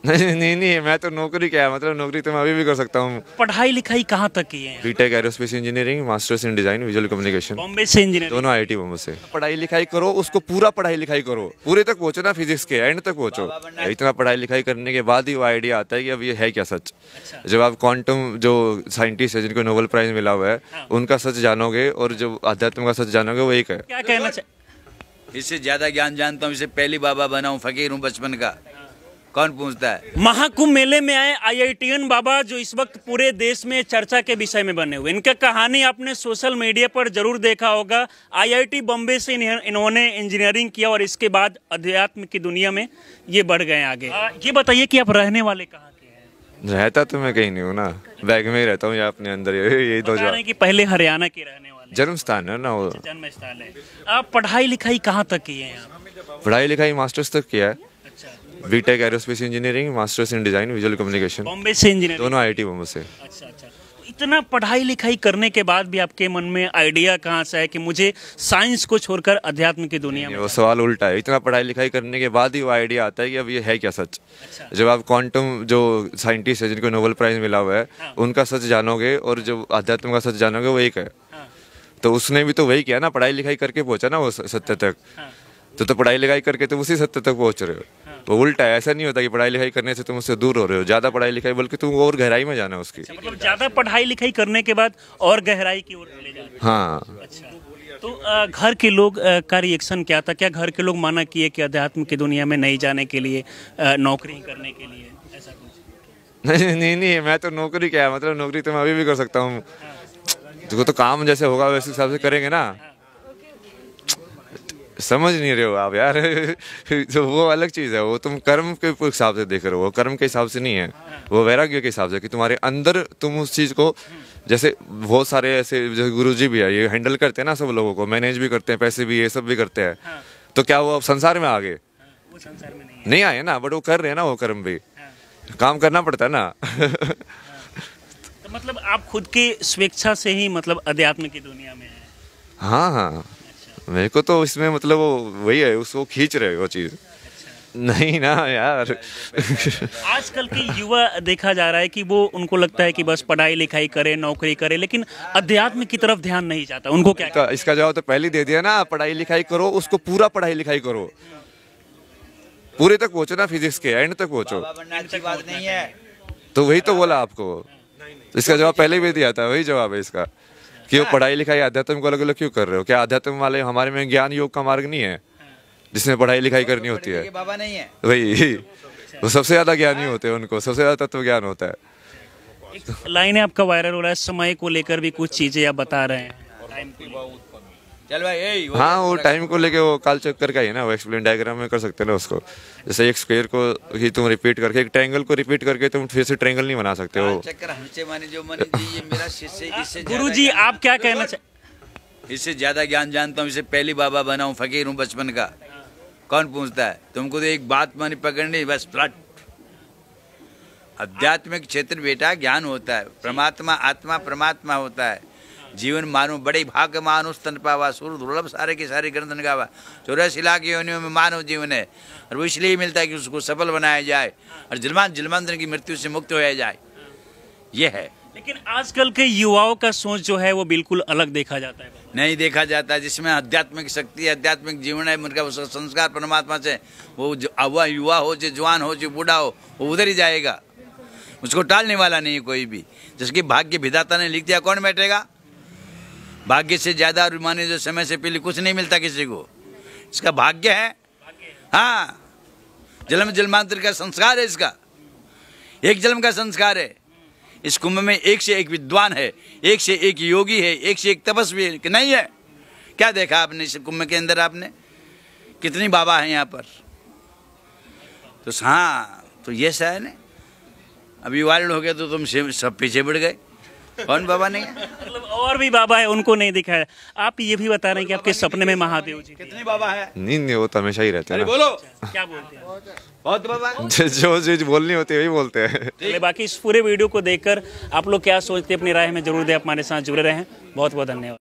नहीं, मैं तो नौकरी क्या है, मतलब नौकरी तो मैं अभी भी कर सकता हूँ। पढ़ाई लिखाई कहाँ तक की है? BTech aerospace engineering, masters in design visual communication, Bombay से इंजीनियर। दोनों आईआईटी बॉम्बे से। पढ़ाई लिखाई करो, उसको पूरा पढ़ाई लिखाई करो, पूरे तक पहुंचो ना, फिजिक्स के एंड तक पहुंचो। इतना पढ़ाई लिखाई करने के बाद ही वो आइडिया आता है कि अब ये है क्या सच। जब आप क्वांटम जो साइंटिस्ट है जिनको नोबेल प्राइज मिला हुआ है, उनका सच जानोगे और जो अध्यात्म का सच जानोगे वो एक है। क्या कहना चाहिए? इससे ज्यादा ज्ञान जानता हूँ, इससे पहली बाबा बना हूँ, फकीर हूँ बचपन का, कौन पूछता है। महाकुंभ मेले में आए आईआईटीएन बाबा जो इस वक्त पूरे देश में चर्चा के विषय में बने हुए, इनका कहानी आपने सोशल मीडिया पर जरूर देखा होगा। आईआईटी बॉम्बे से इन्होंने इंजीनियरिंग किया और इसके बाद अध्यात्म की दुनिया में ये बढ़ गए आगे। ये बताइए कि आप रहने वाले कहाँ के हैं? रहता तो मैं कहीं नहीं हूँ ना, बैग में ही रहता हूँ या अपने अंदर, यही दो जगह। कि पहले हरियाणा के रहने वाले, जन्म स्थान है ना वो। जन्म स्थल है। आप पढ़ाई लिखाई कहाँ तक की है? पढ़ाई लिखाई मास्टर्स तक किया है, BTech aerospace engineering, masters in design visual communication, Bombay से इंजीनियर, दोनों आईआईटी बॉम्बे से। अच्छा। इतना पढ़ाई लिखाई करने के बाद भी आपके मन में आइडिया कहाँ से है कि मुझे साइंस को छोड़कर अध्यात्म की दुनिया में? वो सवाल उल्टा है, इतना पढ़ाई लिखाई करने के बाद ही वो आइडिया आता है कि अब ये है क्या सच। जब आप क्वांटम जो साइंटिस्ट है जिनको नोबेल प्राइज मिला हुआ है, उनका सच जानोगे और जो अध्यात्म का सच जानोगे वो एक है। तो उसने भी तो वही किया ना, पढ़ाई लिखाई करके पहुंचा ना वो सत्य तक। तो पढ़ाई लिखाई करके तुम उसी सत्य तक पहुंच रहे हो। वो उल्टा है, ऐसा नहीं होता कि पढ़ाई लिखाई करने से तुम उससे दूर हो रहे हो, ज्यादा पढ़ाई लिखाई, बल्कि तुम और गहराई में जाना उसकी। मतलब ज्यादा पढ़ाई लिखाई करने के बाद और गहराई की ओर ले जाना। हाँ। अच्छा, तो घर के लोग का रिएक्शन क्या था? क्या घर के लोग माना किए कि अध्यात्म की दुनिया में नहीं जाने के लिए, नौकरी करने के लिए, ऐसा कुछ? नहीं, मैं तो नौकरी क्या है, मतलब नौकरी तो मैं अभी भी कर सकता हूँ। तो काम जैसे होगा वैसे हिसाब से करेंगे ना। समझ नहीं रहे हो आप यार। तो वो अलग चीज़ है, वो तुम कर्म के हिसाब से देख रहे हो, कर्म के हिसाब से नहीं है, वो वैराग्य के हिसाब से कि तुम्हारे अंदर तुम उस चीज़ को, जैसे बहुत सारे ऐसे जैसे गुरुजी भी है, ये हैंडल करते हैं ना सब लोगों को, मैनेज भी करते हैं, पैसे भी, ये सब भी करते हैं। तो क्या वो अब संसार में आ गए? वो संसार में नहीं आए ना, बट वो कर रहे हैं ना, वो कर्म भी काम करना पड़ता है ना। तो मतलब आप खुद की स्वेच्छा से ही मतलब अध्यात्म की दुनिया में है? हाँ, मेरे को तो इसमें मतलब वो वही है, उसको खींच रहे वो चीज़। नहीं ना यार। आजकल के युवा देखा जा रहा है कि वो, उनको लगता है कि बस पढ़ाई लिखाई करे, नौकरी करे, लेकिन अध्यात्म की तरफ ध्यान नहीं जाता। उनको क्या? तो इसका जवाब तो पहले दे दिया ना, पढ़ाई लिखाई करो, उसको पूरा पढ़ाई लिखाई करो, पूरे तक पहुंचो ना, फिजिक्स के एंड तक पहुंचो। बात नहीं है, तो वही तो बोला आपको, इसका जवाब पहले भी दिया था, वही जवाब है इसका कि वो पढ़ाई लिखाई अध्यात्म को अलग अलग क्यों कर रहे हो? क्या अध्यात्म वाले हमारे में ज्ञान योग का मार्ग नहीं है जिसमें पढ़ाई लिखाई करनी होती है? बाबा नहीं है वही, वो सबसे ज्यादा ज्ञानी होते हैं, उनको सबसे ज्यादा तत्व ज्ञान होता है। एक लाइन आपका वायरल हो रहा है, समय को लेकर भी कुछ चीजें आप बता रहे हैं। चल भाई, हाँ, वो टाइम को लेके वो काल चक्कर का ही है ना, वो एक्सप्लेन डायग्राम में कर सकते हैं ना उसको। जैसे एक स्क्वायर को ही तुम रिपीट करके, एक ट्रायंगल को रिपीट करके तुम फिर से ट्रायंगल नहीं बना सकते हो। गुरुजी आप क्या कहना चाहिए? इससे ज्यादा ज्ञान जानता हूँ, इससे पहली बाबा बना हूँ, फकीर हूँ बचपन का, कौन पूछता है। तुमको तो एक बात मानी पकड़नी, बस फ्लट। आध्यात्मिक क्षेत्र बेटा ज्ञान होता है, परमात्मा आत्मा परमात्मा होता है। जीवन मानो बड़े भाग्य मानुष तन पावा, सूर दुर्लभ सारे के सारे ग्रंथन गावा। 84 लाख योनियों में मानव जीवन है, और वो इसलिए मिलता है कि उसको सफल बनाया जाए और जन्मांतर की मृत्यु से मुक्त होया जाए, ये है। लेकिन आजकल के युवाओं का सोच जो है वो बिल्कुल अलग देखा जाता है। नहीं देखा जाता, जिसमें आध्यात्मिक शक्ति, आध्यात्मिक जीवन है, उनका संस्कार परमात्मा से, वो युवा हो चाहे जवान हो चाहे बूढ़ा हो, वो उधर ही जाएगा, उसको टालने वाला नहीं कोई भी। जिसकी भाग्य विधाता ने लिख दिया, कौन बैठेगा? भाग्य से ज्यादा, और माने जो समय से पहले कुछ नहीं मिलता किसी को, इसका भाग्य है। हाँ, जन्म जन्मांतर का संस्कार है, इसका एक जन्म का संस्कार है। इस कुंभ में एक से एक विद्वान है, एक से एक योगी है, एक से एक तपस्वी है, कि नहीं है? क्या देखा आपने इस कुंभ के अंदर? आपने कितनी बाबा हैं यहाँ पर? तो हाँ, तो ये सा है ना, अभी वायरल हो गया तो तुम सब पीछे बढ़ गए। कौन बाबा नहीं है? मतलब और भी बाबा है, उनको नहीं दिखा है। आप ये भी बता रहे हैं कि आपके सपने में महादेव जी कितने बाबा है? नहीं, वो तो हमेशा ही रहते हैं ना। बोलो क्या बोलते हैं? बहुत बाबा जो चीज बोलनी होती है वही बोलते हैं। बाकी इस पूरे वीडियो को देखकर आप लोग क्या सोचते हैं, अपनी राय में जरूर दें। हमारे साथ जुड़े रहें। बहुत बहुत धन्यवाद।